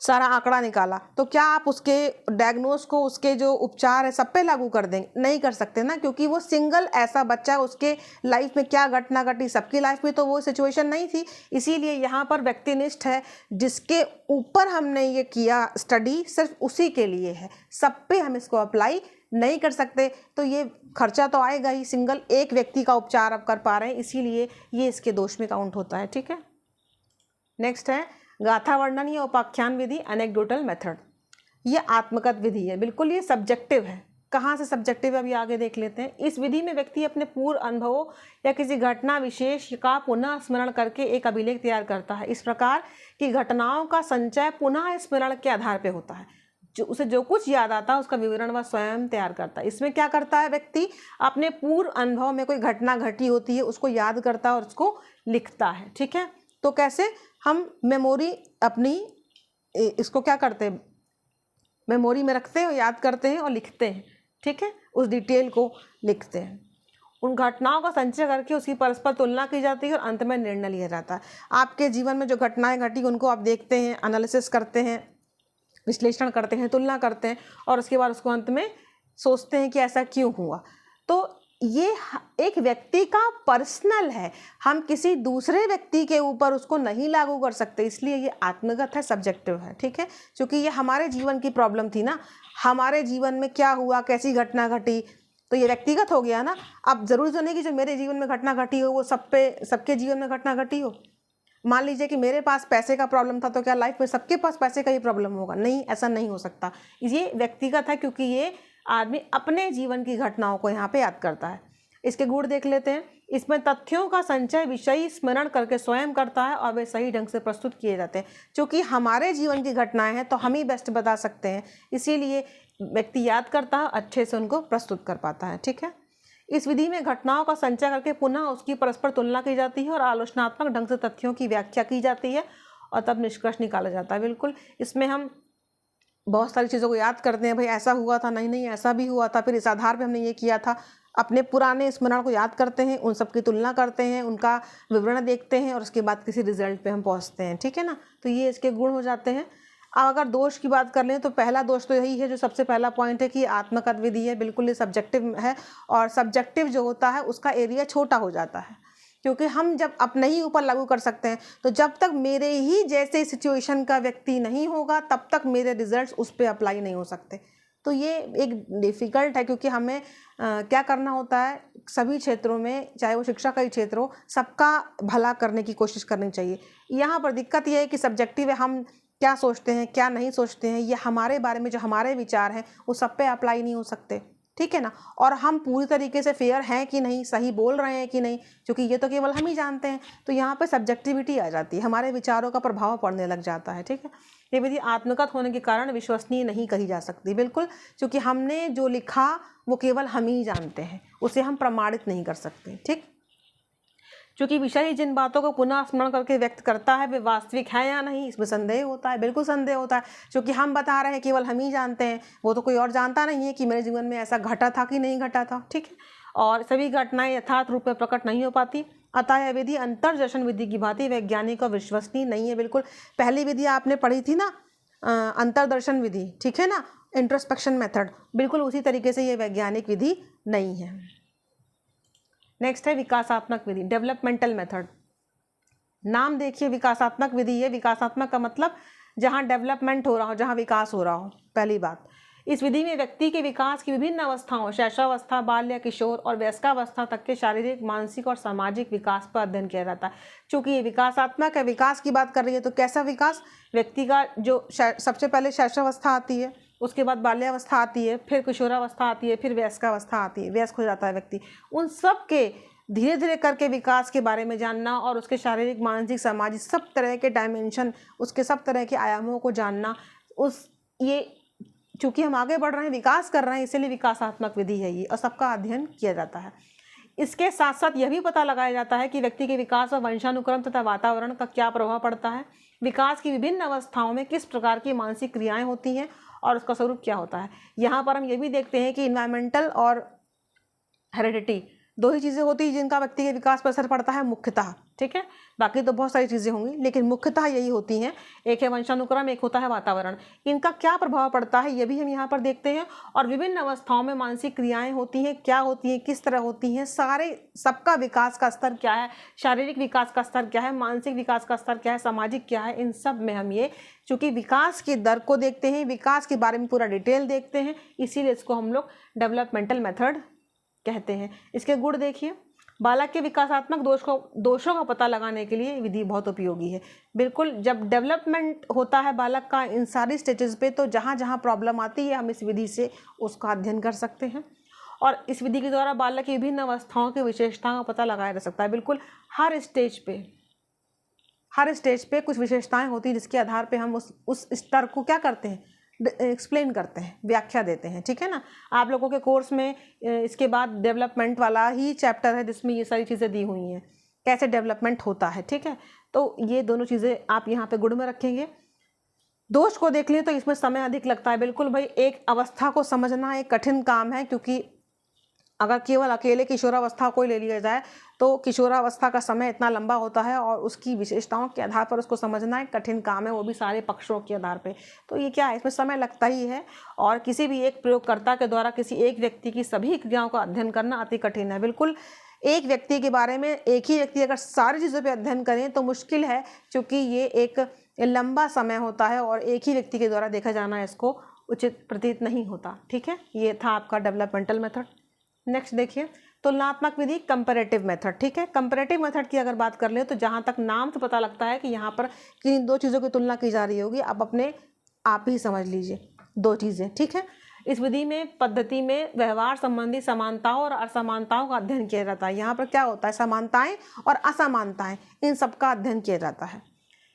सारा आंकड़ा निकाला, तो क्या आप उसके डायग्नोस को, उसके जो उपचार है सब पे लागू कर देंगे? नहीं कर सकते ना, क्योंकि वो सिंगल ऐसा बच्चा, उसके लाइफ में क्या घटना घटी, सबकी लाइफ में तो वो सिचुएशन नहीं थी। इसीलिए यहाँ पर व्यक्तिनिष्ठ है, जिसके ऊपर हमने ये किया स्टडी सिर्फ उसी के लिए है, सब पे हम इसको अप्लाई नहीं कर सकते। तो ये खर्चा तो आएगा ही, सिंगल एक व्यक्ति का उपचार आप कर पा रहे हैं, इसीलिए ये इसके दोष में काउंट होता है, ठीक है। नेक्स्ट है गाथा वर्णन या उपाख्यान विधि, एनेक्डोटल मेथड। ये आत्मकथ विधि है, बिल्कुल ये सब्जेक्टिव है। कहाँ से सब्जेक्टिव है अभी आगे देख लेते हैं। इस विधि में व्यक्ति अपने पूर्व अनुभवों या किसी घटना विशेष का पुनः स्मरण करके एक अभिलेख तैयार करता है। इस प्रकार की घटनाओं का संचय पुनः स्मरण के आधार पर होता है। उसे जो कुछ याद आता है उसका विवरण वह स्वयं तैयार करता है। इसमें क्या करता है व्यक्ति, अपने पूर्व अनुभव में कोई घटना घटी होती है उसको याद करता है और उसको लिखता है, ठीक है। तो कैसे हम मेमोरी अपनी इसको क्या करते हैं, मेमोरी में रखते हैं और याद करते हैं और लिखते हैं, ठीक है, उस डिटेल को लिखते हैं। उन घटनाओं का संचय करके उसकी परस्पर तुलना की जाती है और अंत में निर्णय लिया जाता है। आपके जीवन में जो घटनाएं घटी उनको आप देखते हैं, एनालिसिस करते हैं, विश्लेषण करते हैं, तुलना करते हैं और उसके बाद उसको अंत में सोचते हैं कि ऐसा क्यों हुआ। तो ये एक व्यक्ति का पर्सनल है, हम किसी दूसरे व्यक्ति के ऊपर उसको नहीं लागू कर सकते, इसलिए ये आत्मगत है, सब्जेक्टिव है, ठीक है। क्योंकि ये हमारे जीवन की प्रॉब्लम थी ना, हमारे जीवन में क्या हुआ, कैसी घटना घटी, तो ये व्यक्तिगत हो गया ना। अब जरूरी तो नहीं कि जो मेरे जीवन में घटना घटी हो वो सबके जीवन में घटना घटी हो। मान लीजिए कि मेरे पास पैसे का प्रॉब्लम था, तो क्या लाइफ में सबके पास पैसे का ही प्रॉब्लम होगा? नहीं, ऐसा नहीं हो सकता। ये व्यक्तिगत है, क्योंकि ये आदमी अपने जीवन की घटनाओं को यहाँ पे याद करता है। इसके गुण देख लेते हैं। इसमें तथ्यों का संचय विषयी स्मरण करके स्वयं करता है और वे सही ढंग से प्रस्तुत किए जाते हैं। क्योंकि हमारे जीवन की घटनाएं हैं तो हम ही बेस्ट बता सकते हैं, इसीलिए व्यक्ति याद करता है, अच्छे से उनको प्रस्तुत कर पाता है, ठीक है। इस विधि में घटनाओं का संचय करके पुनः उसकी परस्पर तुलना की जाती है और आलोचनात्मक ढंग से तथ्यों की व्याख्या की जाती है और तब निष्कर्ष निकाला जाता है। बिल्कुल, इसमें हम बहुत सारी चीज़ों को याद करते हैं, भाई ऐसा हुआ था, नहीं ऐसा भी हुआ था, फिर इस आधार पे हमने ये किया था। अपने पुराने स्मरण को याद करते हैं, उन सब की तुलना करते हैं, उनका विवरण देखते हैं और उसके बाद किसी रिजल्ट पे हम पहुंचते हैं, ठीक है ना। तो ये इसके गुण हो जाते हैं। अब अगर दोष की बात कर लें तो पहला दोष तो यही है, जो सबसे पहला पॉइंट है कि आत्मकथ विधि है, बिल्कुल ये सब्जेक्टिव है और सब्जेक्टिव जो होता है उसका एरिया छोटा हो जाता है, क्योंकि हम जब अपने ही ऊपर लागू कर सकते हैं, तो जब तक मेरे ही जैसे सिचुएशन का व्यक्ति नहीं होगा तब तक मेरे रिजल्ट्स उस पर अप्लाई नहीं हो सकते। तो ये एक डिफ़िकल्ट है, क्योंकि हमें क्या करना होता है, सभी क्षेत्रों में, चाहे वो शिक्षा का ही क्षेत्र हो, सबका भला करने की कोशिश करनी चाहिए। यहाँ पर दिक्कत ये है कि सब्जेक्टिव है, हम क्या सोचते हैं क्या नहीं सोचते हैं, ये हमारे बारे में जो हमारे विचार हैं वो सब पे अप्लाई नहीं हो सकते, ठीक है ना। और हम पूरी तरीके से फेयर हैं कि नहीं, सही बोल रहे हैं कि नहीं, क्योंकि ये तो केवल हम ही जानते हैं। तो यहाँ पे सब्जेक्टिविटी आ जाती है, हमारे विचारों का प्रभाव पड़ने लग जाता है, ठीक है। ये विधि आत्मगत होने के कारण विश्वसनीय नहीं कही जा सकती, बिल्कुल, क्योंकि हमने जो लिखा वो केवल हम ही जानते हैं, उसे हम प्रमाणित नहीं कर सकते, ठीक। क्योंकि विषय जिन बातों को पुनः स्मरण करके व्यक्त करता है वे वास्तविक है या नहीं, इसमें संदेह होता है, बिल्कुल संदेह होता है। क्योंकि हम बता रहे हैं, केवल हम ही जानते हैं, वो तो कोई और जानता नहीं है कि मेरे जीवन में ऐसा घटा था कि नहीं घटा था, ठीक है। और सभी घटनाएं यथार्थ रूप में प्रकट नहीं हो पाती, अतः यह विधि अंतर्दर्शन विधि की भांति वैज्ञानिक और विश्वसनीय नहीं है। बिल्कुल, पहली विधि आपने पढ़ी थी ना, अंतर्दर्शन विधि, ठीक है ना, इंट्रोस्पेक्शन मेथड, बिल्कुल उसी तरीके से ये वैज्ञानिक विधि नहीं है। नेक्स्ट है विकासात्मक विधि, डेवलपमेंटल मेथड। नाम देखिए, विकासात्मक विधि है। विकासात्मक का मतलब जहाँ डेवलपमेंट हो रहा हो, जहाँ विकास हो रहा हो। पहली बात, इस विधि में व्यक्ति के विकास की विभिन्न अवस्थाओं, शैशवावस्था, बाल्य, किशोर और वयस्कावस्था तक के शारीरिक, मानसिक और सामाजिक विकास पर अध्ययन किया जाता है। चूंकि ये विकासात्मक है, विकास की बात कर रही है, तो कैसा विकास? व्यक्ति का जो सबसे पहले शैशवावस्था आती है, उसके बाद बाल्यावस्था आती है, फिर किशोरावस्था आती है, फिर वयस्कावस्था आती है, वयस्क हो जाता है व्यक्ति। उन सब के धीरे धीरे करके विकास के बारे में जानना और उसके शारीरिक, मानसिक, सामाजिक सब तरह के डायमेंशन, उसके सब तरह के आयामों को जानना, ये चूंकि हम आगे बढ़ रहे हैं, विकास कर रहे हैं, इसीलिए विकासात्मक विधि है ये, और सबका अध्ययन किया जाता है। इसके साथ साथ यह भी पता लगाया जाता है कि व्यक्ति के विकास और वंशानुक्रम तथा वातावरण का क्या प्रभाव पड़ता है, विकास की विभिन्न अवस्थाओं में किस प्रकार की मानसिक क्रियाएं होती हैं और उसका स्वरूप क्या होता है। यहाँ पर हम ये भी देखते हैं कि इन्वायरमेंटल और हेरिडिटी दो ही चीज़ें होती हैं जिनका व्यक्ति के विकास पर असर पड़ता है मुख्यतः, ठीक है। बाकी तो बहुत सारी चीज़ें होंगी, लेकिन मुख्यतः यही होती हैं। एक है वंशानुक्रम, एक होता है वातावरण। इनका क्या प्रभाव पड़ता है ये भी हम यहाँ पर देखते हैं। और विभिन्न अवस्थाओं में मानसिक क्रियाएं होती हैं, क्या होती हैं, किस तरह होती हैं, सबका विकास का स्तर क्या है, शारीरिक विकास का स्तर क्या है, मानसिक विकास का स्तर क्या है, सामाजिक क्या है, इन सब में हम ये चूँकि विकास की दर को देखते हैं, विकास के बारे में पूरा डिटेल देखते हैं, इसीलिए इसको हम लोग डेवलपमेंटल मेथड कहते हैं। इसके गुण देखिए, बालक के विकासात्मक दोषों का पता लगाने के लिए विधि बहुत उपयोगी है। बिल्कुल, जब डेवलपमेंट होता है बालक का इन सारी स्टेजेस पे, तो जहाँ जहाँ प्रॉब्लम आती है हम इस विधि से उसका अध्ययन कर सकते हैं। और इस विधि के द्वारा बालक की विभिन्न अवस्थाओं की विशेषताओं का पता लगाया जा सकता है। बिल्कुल हर स्टेज पे कुछ विशेषताएं होती हैं जिसके आधार पे हम उस स्तर को क्या करते हैं, एक्सप्लेन करते हैं, व्याख्या देते हैं, ठीक है ना। आप लोगों के कोर्स में इसके बाद डेवलपमेंट वाला ही चैप्टर है जिसमें ये सारी चीज़ें दी हुई हैं, कैसे डेवलपमेंट होता है, ठीक है। तो ये दोनों चीज़ें आप यहाँ पे गुण में रखेंगे। दोष को देख लें तो इसमें समय अधिक लगता है। बिल्कुल भाई, एक अवस्था को समझना एक कठिन काम है, क्योंकि अगर केवल अकेले किशोरावस्था को ले लिया जाए तो किशोरावस्था का समय इतना लंबा होता है और उसकी विशेषताओं के आधार पर उसको समझना एक कठिन काम है, वो भी सारे पक्षों के आधार पे। तो ये क्या है, इसमें समय लगता ही है। और किसी भी एक प्रयोगकर्ता के द्वारा किसी एक व्यक्ति की सभी क्रियाओं का अध्ययन करना अति कठिन है। बिल्कुल, एक व्यक्ति के बारे में एक ही व्यक्ति अगर सारी चीज़ों पर अध्ययन करें तो मुश्किल है, क्योंकि ये एक लंबा समय होता है और एक ही व्यक्ति के द्वारा देखा जाना इसको उचित प्रतीत नहीं होता, ठीक है। ये था आपका डेवलपमेंटल मेथड। नेक्स्ट देखिए, तुलनात्मक विधि, कंपैरेटिव मेथड, ठीक है। कंपैरेटिव मेथड की अगर बात कर ले तो जहाँ तक नाम से पता लगता है कि यहाँ पर किन दो चीज़ों की तुलना की जा रही होगी, आप ही समझ लीजिए, दो चीज़ें, ठीक है। इस विधि में पद्धति में व्यवहार संबंधी समानताओं और असमानताओं का अध्ययन किया जाता है। यहाँ पर क्या होता है, समानताएं और असमानताएं, इन सबका अध्ययन किया जाता है।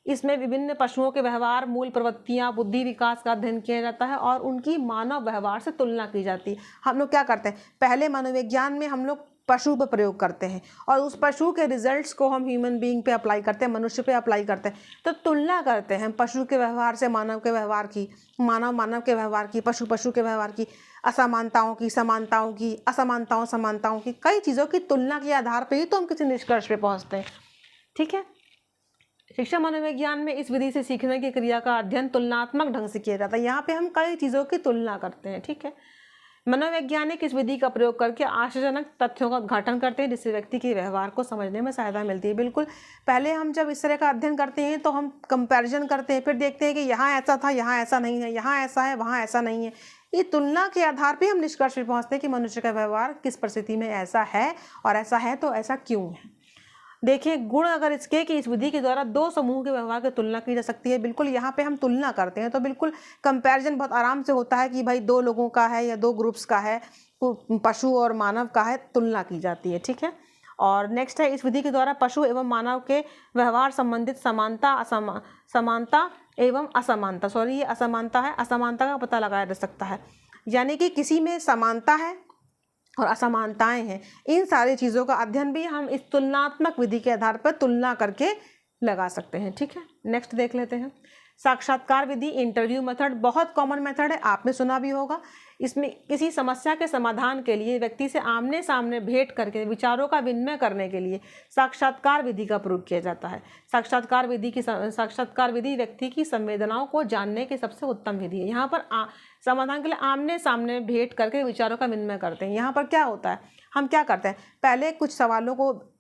इसमें विभिन्न पशुओं के व्यवहार, मूल प्रवृत्तियां, बुद्धि विकास का अध्ययन किया जाता है और उनकी मानव व्यवहार से तुलना की जाती है। हम लोग क्या करते हैं, पहले मनोविज्ञान में हम लोग पशु पर प्रयोग करते हैं और उस पशु के रिजल्ट्स को हम ह्यूमन बीइंग पे अप्लाई करते हैं, मनुष्य पे अप्लाई करते हैं। तो तुलना करते हैं पशु के व्यवहार से मानव के व्यवहार की, मानव के व्यवहार की, पशु के व्यवहार की, असमानताओं की, समानताओं की, समानताओं की, कई चीज़ों की तुलना के आधार पर ही तो हम किसी निष्कर्ष पे पहुँचते हैं, ठीक है। शिक्षा मनोविज्ञान में इस विधि से सीखने की क्रिया का अध्ययन तुलनात्मक ढंग से किया जाता है। यहाँ पे हम कई चीज़ों की तुलना करते हैं, ठीक है। मनोवैज्ञानिक इस विधि का प्रयोग करके आश्चर्यजनक तथ्यों का उद्घाटन करते हैं, जिससे व्यक्ति के व्यवहार को समझने में सहायता मिलती है। बिल्कुल, पहले हम जब इस तरह का अध्ययन करते हैं तो हम कंपैरिजन करते हैं, फिर देखते हैं कि यहाँ ऐसा था, यहाँ ऐसा नहीं है, यहाँ ऐसा है, वहाँ ऐसा नहीं है। ये तुलना के आधार पर हम निष्कर्ष पर पहुँचते हैं कि मनुष्य का व्यवहार किस परिस्थिति में ऐसा है, और ऐसा है तो ऐसा क्यों है। देखिए, गुण अगर इसके कि इस विधि के द्वारा दो समूह के व्यवहार की तुलना की जा सकती है। बिल्कुल, यहाँ पे हम तुलना करते हैं तो बिल्कुल कंपैरिजन बहुत आराम से होता है कि भाई दो लोगों का है या दो ग्रुप्स का है, पशु और मानव का है, तुलना की जाती है, ठीक है। और नेक्स्ट है, इस विधि के द्वारा पशु एवं मानव के व्यवहार संबंधित समानता एवं असमानता, ये असमानता है, असमानता का पता लगाया जा सकता है। यानी कि किसी में समानता है और असमानताएं हैं, इन सारी चीज़ों का अध्ययन भी हम इस तुलनात्मक विधि के आधार पर तुलना करके लगा सकते हैं, ठीक है। नेक्स्ट देख लेते हैं, साक्षात्कार विधि, इंटरव्यू मेथड बहुत कॉमन मेथड है, आपने सुना भी होगा। इसमें किसी समस्या के समाधान के लिए व्यक्ति से आमने सामने भेंट करके विचारों का विनिमय करने के लिए साक्षात्कार विधि का प्रयोग किया जाता है। साक्षात्कार विधि व्यक्ति की संवेदनाओं को जानने की सबसे उत्तम विधि है। यहाँ पर समाधान के लिए आमने सामने भेंट करके विचारों का विनिमय करते हैं। यहाँ पर क्या होता है, हम क्या करते हैं, पहले कुछ सवालों को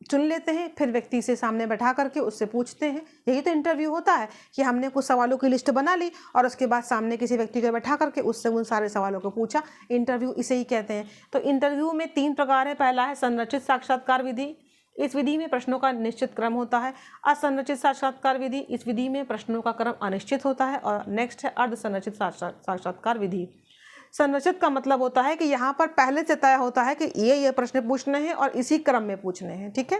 चुन लेते हैं, फिर व्यक्ति से सामने बैठा करके उससे पूछते हैं। यही तो इंटरव्यू होता है कि हमने कुछ सवालों की लिस्ट बना ली और उसके बाद सामने किसी व्यक्ति को बैठा करके उससे उन सारे सवालों को पूछा। इंटरव्यू इसे ही कहते हैं। तो इंटरव्यू में 3 प्रकार है। पहला है संरचित साक्षात्कार विधि। इस विधि में प्रश्नों का निश्चित क्रम होता है। असंरचित साक्षात्कार विधि, इस विधि में प्रश्नों का क्रम अनिश्चित होता है। और नेक्स्ट है अर्ध संरचित साक्षात्कार विधि। संरचित का मतलब होता है कि यहाँ पर पहले से तय होता है कि ये प्रश्न पूछने हैं और इसी क्रम में पूछने हैं। ठीक है,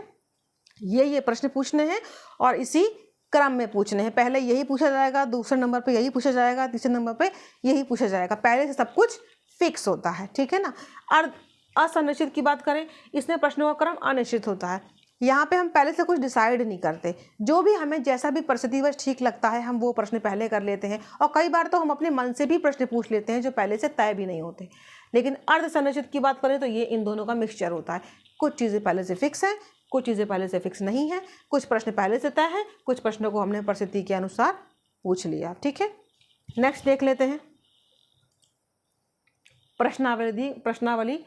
ये प्रश्न पूछने हैं और इसी क्रम में पूछने हैं। पहले यही पूछा जाएगा, दूसरे नंबर पे यही पूछा जाएगा, तीसरे नंबर पे यही पूछा जाएगा। पहले से सब कुछ फिक्स होता है। ठीक है ना। असंरचित की बात करें, इसमें प्रश्नों का क्रम अनिश्चित होता है। यहाँ पे हम पहले से कुछ डिसाइड नहीं करते, जो भी हमें जैसा भी परिस्थितिवश ठीक लगता है हम वो प्रश्न पहले कर लेते हैं। और कई बार तो हम अपने मन से भी प्रश्न पूछ लेते हैं जो पहले से तय भी नहीं होते। लेकिन अर्ध संरचित की बात करें तो ये इन दोनों का मिक्सचर होता है। कुछ चीज़ें पहले से फिक्स हैं, कुछ चीज़ें पहले से फिक्स नहीं है, कुछ प्रश्न पहले से तय है, कुछ प्रश्नों को हमने परिस्थिति के अनुसार पूछ लिया। ठीक है, नेक्स्ट देख लेते हैं प्रश्नावली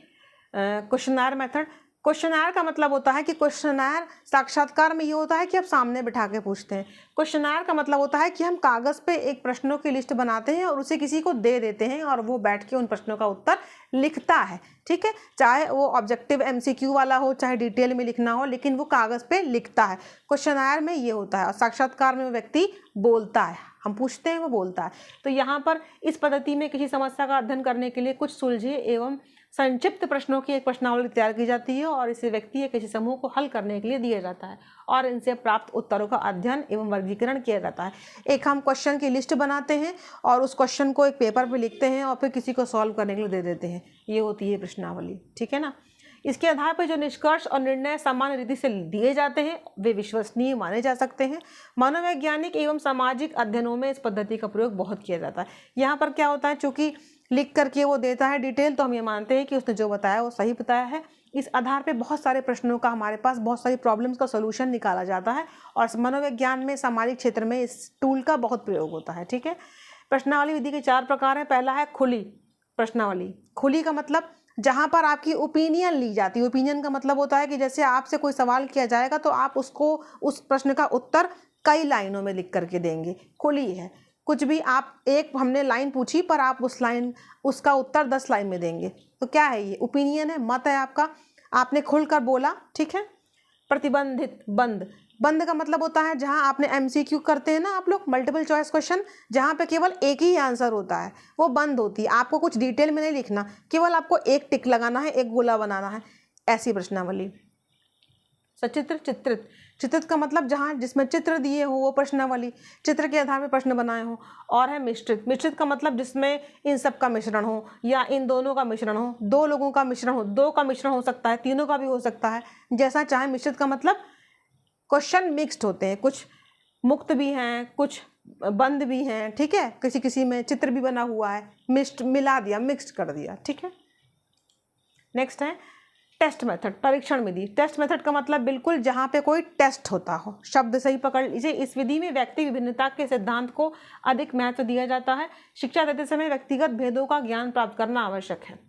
क्वेश्चनर मेथड। क्वेश्चनर का मतलब होता है कि क्वेश्चनर साक्षात्कार में ये होता है कि आप सामने बिठा के पूछते हैं। क्वेश्चनर का मतलब होता है कि हम कागज़ पे एक प्रश्नों की लिस्ट बनाते हैं और उसे किसी को दे देते हैं और वो बैठ के उन प्रश्नों का उत्तर लिखता है। ठीक है, चाहे वो ऑब्जेक्टिव MCQ वाला हो, चाहे डिटेल में लिखना हो, लेकिन वो कागज़ पे लिखता है। क्वेश्चनर में ये होता है। और साक्षात्कार में वो व्यक्ति बोलता है, हम पूछते हैं वो बोलता है। तो यहाँ पर इस पद्धति में किसी समस्या का अध्ययन करने के लिए कुछ सुलझे एवं संक्षिप्त प्रश्नों की एक प्रश्नावली तैयार की जाती है और इसे व्यक्ति या किसी समूह को हल करने के लिए दिया जाता है और इनसे प्राप्त उत्तरों का अध्ययन एवं वर्गीकरण किया जाता है। एक हम क्वेश्चन की लिस्ट बनाते हैं और उस क्वेश्चन को एक पेपर पे लिखते हैं और फिर किसी को सॉल्व करने के लिए दे देते हैं। ये होती है प्रश्नावली। ठीक है ना। इसके आधार पर जो निष्कर्ष और निर्णय सामान्य रीति से दिए जाते हैं वे विश्वसनीय माने जा सकते हैं। मनोवैज्ञानिक एवं सामाजिक अध्ययनों में इस पद्धति का प्रयोग बहुत किया जाता है। यहाँ पर क्या होता है, चूँकि लिख करके वो देता है डिटेल, तो हम ये मानते हैं कि उसने जो बताया वो सही बताया है। इस आधार पे बहुत सारे प्रश्नों का हमारे पास बहुत सारी प्रॉब्लम्स का सोल्यूशन निकाला जाता है और मनोविज्ञान में सामाजिक क्षेत्र में इस टूल का बहुत प्रयोग होता है। ठीक है, प्रश्नावली विधि के 4 प्रकार हैं। पहला है खुली प्रश्नावली। खुली का मतलब जहाँ पर आपकी ओपिनियन ली जाती है। ओपिनियन का मतलब होता है कि जैसे आपसे कोई सवाल किया जाएगा तो आप उसको उस प्रश्न का उत्तर कई लाइनों में लिख करके देंगे। खुली है, कुछ भी आप एक हमने लाइन पूछी पर आप उसका उत्तर 10 लाइन में देंगे, तो क्या है ये, ओपिनियन है, मत है आपका, आपने खुलकर बोला। ठीक है। प्रतिबंधित बंद का मतलब होता है जहां आपने MCQ करते हैं ना आप लोग, मल्टीपल चॉइस क्वेश्चन, जहां पे केवल एक ही आंसर होता है, वो बंद होती है। आपको कुछ डिटेल में नहीं लिखना, केवल आपको एक टिक लगाना है, एक गोला बनाना है, ऐसी प्रश्नावली। चित्रित का मतलब जहाँ जिसमें चित्र दिए हो वो प्रश्नावली, चित्र के आधार पर प्रश्न बनाए हो। और है मिश्रित का मतलब जिसमें इन सब का मिश्रण हो या इन दोनों का मिश्रण हो, 2 लोगों का मिश्रण हो, 2 का मिश्रण हो सकता है, 3 का भी हो सकता है, जैसा चाहे। मिश्रित का मतलब क्वेश्चन मिक्स्ड होते हैं, कुछ मुक्त भी हैं, कुछ बंद भी हैं। ठीक है, किसी में चित्र भी बना हुआ है, मिला दिया, मिक्स्ड कर दिया। ठीक है। नेक्स्ट है टेस्ट मेथड, परीक्षण विधि। टेस्ट मेथड का मतलब बिल्कुल जहाँ पे कोई टेस्ट होता हो, शब्द सही पकड़ लीजिए। इस विधि में व्यक्ति विभिन्नता के सिद्धांत को अधिक महत्व दिया जाता है। शिक्षा देते समय व्यक्तिगत भेदों का ज्ञान प्राप्त करना आवश्यक है।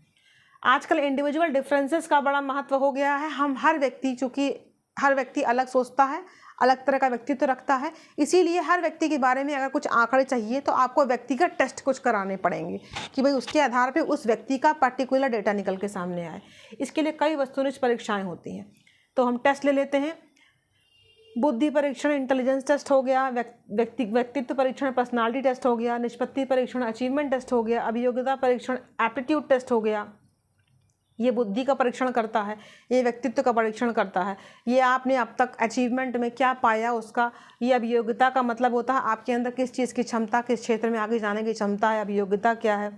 आजकल इंडिविजुअल डिफरेंसेस का बड़ा महत्व हो गया है। चूँकि हर व्यक्ति अलग सोचता है, अलग तरह का व्यक्तित्व रखता है, इसीलिए हर व्यक्ति के बारे में अगर कुछ आंकड़े चाहिए तो आपको व्यक्तिगत टेस्ट कुछ कराने पड़ेंगे कि भाई उसके आधार पे उस व्यक्ति का पर्टिकुलर डेटा निकल के सामने आए। इसके लिए कई वस्तुनिष्ठ परीक्षाएं होती हैं, तो हम टेस्ट ले लेते हैं। बुद्धि परीक्षण इंटेलिजेंस टेस्ट हो गया, व्यक्तित्व परीक्षण पर्सनालिटी टेस्ट हो गया, निष्पत्ति परीक्षण अचीवमेंट टेस्ट हो गया, अभियोग्यता परीक्षण एप्टीट्यूड टेस्ट हो गया। ये बुद्धि का परीक्षण करता है, ये व्यक्तित्व का परीक्षण करता है, ये आपने अब तक अचीवमेंट में क्या पाया उसका। ये अभियोग्यता का मतलब होता है आपके अंदर किस चीज़ की क्षमता, किस क्षेत्र में आगे जाने की क्षमता है, अभियोग्यता क्या है।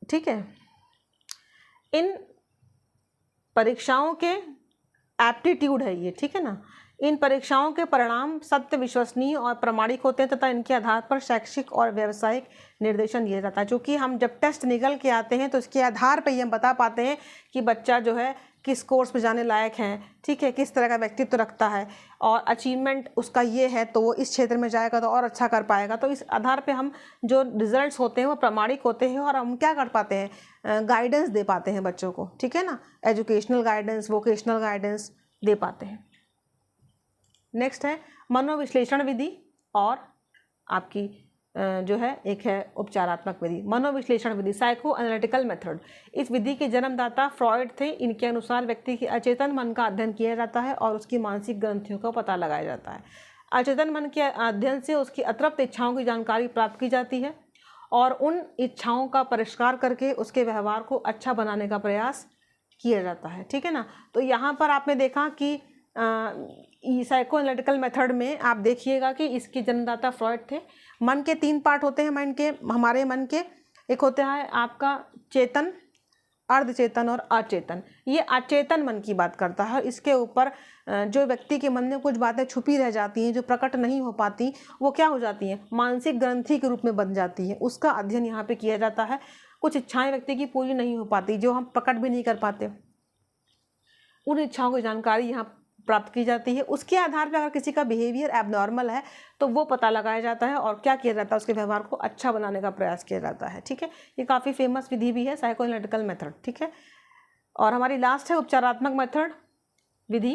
ठीक है। इन परीक्षाओं के एप्टीट्यूड है ये, ठीक है ना। इन परीक्षाओं के परिणाम सत्य, विश्वसनीय और प्रामाणिक होते हैं तथा इनके आधार पर शैक्षिक और व्यावसायिक निर्देशन दिया जाता है। क्योंकि हम जब टेस्ट निकल के आते हैं तो इसके आधार पर ही हम बता पाते हैं कि बच्चा जो है किस कोर्स में जाने लायक है, ठीक है, किस तरह का व्यक्तित्व रखता है और अचीवमेंट उसका ये है तो वो इस क्षेत्र में जाएगा तो और अच्छा कर पाएगा। तो इस आधार पे हम जो रिजल्ट्स होते हैं वो प्रामाणिक होते हैं और हम क्या कर पाते हैं, गाइडेंस दे पाते हैं बच्चों को, ठीक है ना, एजुकेशनल गाइडेंस, वोकेशनल गाइडेंस दे पाते हैं। नेक्स्ट है मनोविश्लेषण विधि और आपकी जो है एक है उपचारात्मक विधि। मनोविश्लेषण विधि, साइको एनालिटिकल मेथड। इस विधि के जन्मदाता फ्रॉइड थे। इनके अनुसार व्यक्ति के अचेतन मन का अध्ययन किया जाता है और उसकी मानसिक ग्रंथियों का पता लगाया जाता है। अचेतन मन के अध्ययन से उसकी अतृप्त इच्छाओं की जानकारी प्राप्त की जाती है और उन इच्छाओं का परिष्कार करके उसके व्यवहार को अच्छा बनाने का प्रयास किया जाता है, ठीक है ना। तो यहाँ पर आपने देखा कि साइको एनालिटिकल मेथड में आप देखिएगा कि इसके जन्मदाता फ्रॉइड थे। मन के 3 पार्ट होते हैं हमारे मन के। एक होता है आपका चेतन, अर्धचेतन और अचेतन। ये अचेतन मन की बात करता है। इसके ऊपर जो व्यक्ति के मन में कुछ बातें छुपी रह जाती हैं, जो प्रकट नहीं हो पाती, वो क्या हो जाती हैं, मानसिक ग्रंथि के रूप में बन जाती है। उसका अध्ययन यहाँ पे किया जाता है। कुछ इच्छाएं व्यक्ति की पूरी नहीं हो पाती, जो हम प्रकट भी नहीं कर पाते, उन इच्छाओं की जानकारी यहाँ प्राप्त की जाती है। उसके आधार पर अगर किसी का बिहेवियर एबनॉर्मल है तो वो पता लगाया जाता है और क्या किया जाता है, उसके व्यवहार को अच्छा बनाने का प्रयास किया जाता है, ठीक है। ये काफ़ी फेमस विधि भी है, साइको एनालिटिकल मेथड, ठीक है। और हमारी लास्ट है उपचारात्मक मेथड विधि,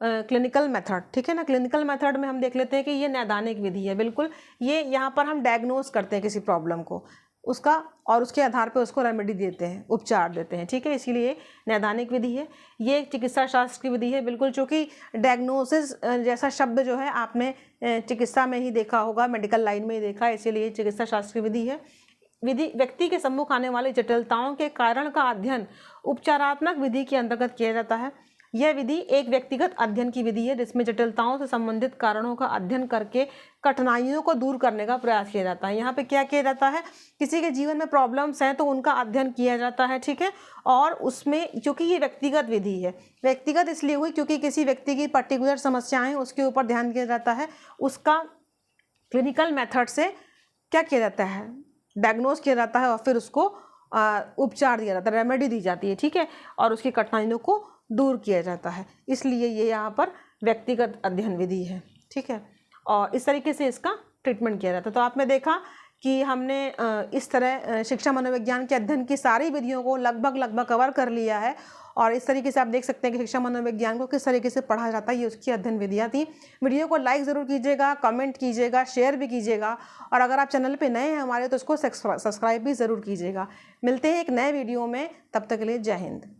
क्लिनिकल मेथड, ठीक है ना। क्लिनिकल मेथड में हम देख लेते हैं कि ये नैदानिक विधि है, बिल्कुल। ये यहाँ पर हम डायग्नोज करते हैं किसी प्रॉब्लम को, उसका, और उसके आधार पे उसको रेमेडी देते हैं, उपचार देते हैं, ठीक है। इसीलिए नैदानिक विधि है। ये एक चिकित्सा शास्त्र की विधि है, बिल्कुल, चूँकि डायग्नोसिस जैसा शब्द जो है आपने चिकित्सा में ही देखा होगा, मेडिकल लाइन में ही देखा, इसीलिए चिकित्सा शास्त्र की विधि है। विधि व्यक्ति के सम्मुख आने वाली जटिलताओं के कारण का अध्ययन उपचारात्मक विधि के अंतर्गत किया जाता है। यह विधि एक व्यक्तिगत अध्ययन की विधि है जिसमें जटिलताओं से संबंधित कारणों का अध्ययन करके कठिनाइयों को दूर करने का प्रयास किया जाता है। यहाँ पे क्या किया जाता है, किसी के जीवन में प्रॉब्लम्स हैं तो उनका अध्ययन किया जाता है, ठीक है। और उसमें क्योंकि ये व्यक्तिगत विधि है, व्यक्तिगत इसलिए हुई क्योंकि किसी व्यक्ति की पर्टिकुलर समस्याएं उसके ऊपर ध्यान दिया जाता है। उसका क्लिनिकल मेथड से क्या किया जाता है, डायग्नोज किया जाता है और फिर उसको उपचार दिया जाता है, रेमेडी दी जाती है, ठीक है, और उसकी कठिनाइयों को दूर किया जाता है। इसलिए ये यहाँ पर व्यक्तिगत अध्ययन विधि है, ठीक है, और इस तरीके से इसका ट्रीटमेंट किया जाता है। तो आपने देखा कि हमने इस तरह शिक्षा मनोविज्ञान के अध्ययन की सारी विधियों को लगभग कवर कर लिया है और इस तरीके से आप देख सकते हैं कि शिक्षा मनोविज्ञान को किस तरीके से पढ़ा जाता है, ये उसकी अध्ययन विधियाँ थी। वीडियो को लाइक ज़रूर कीजिएगा, कमेंट कीजिएगा, शेयर भी कीजिएगा और अगर आप चैनल पे नए हैं हमारे तो उसको सब्सक्राइब भी ज़रूर कीजिएगा। मिलते हैं एक नए वीडियो में, तब तक के लिए जय हिंद।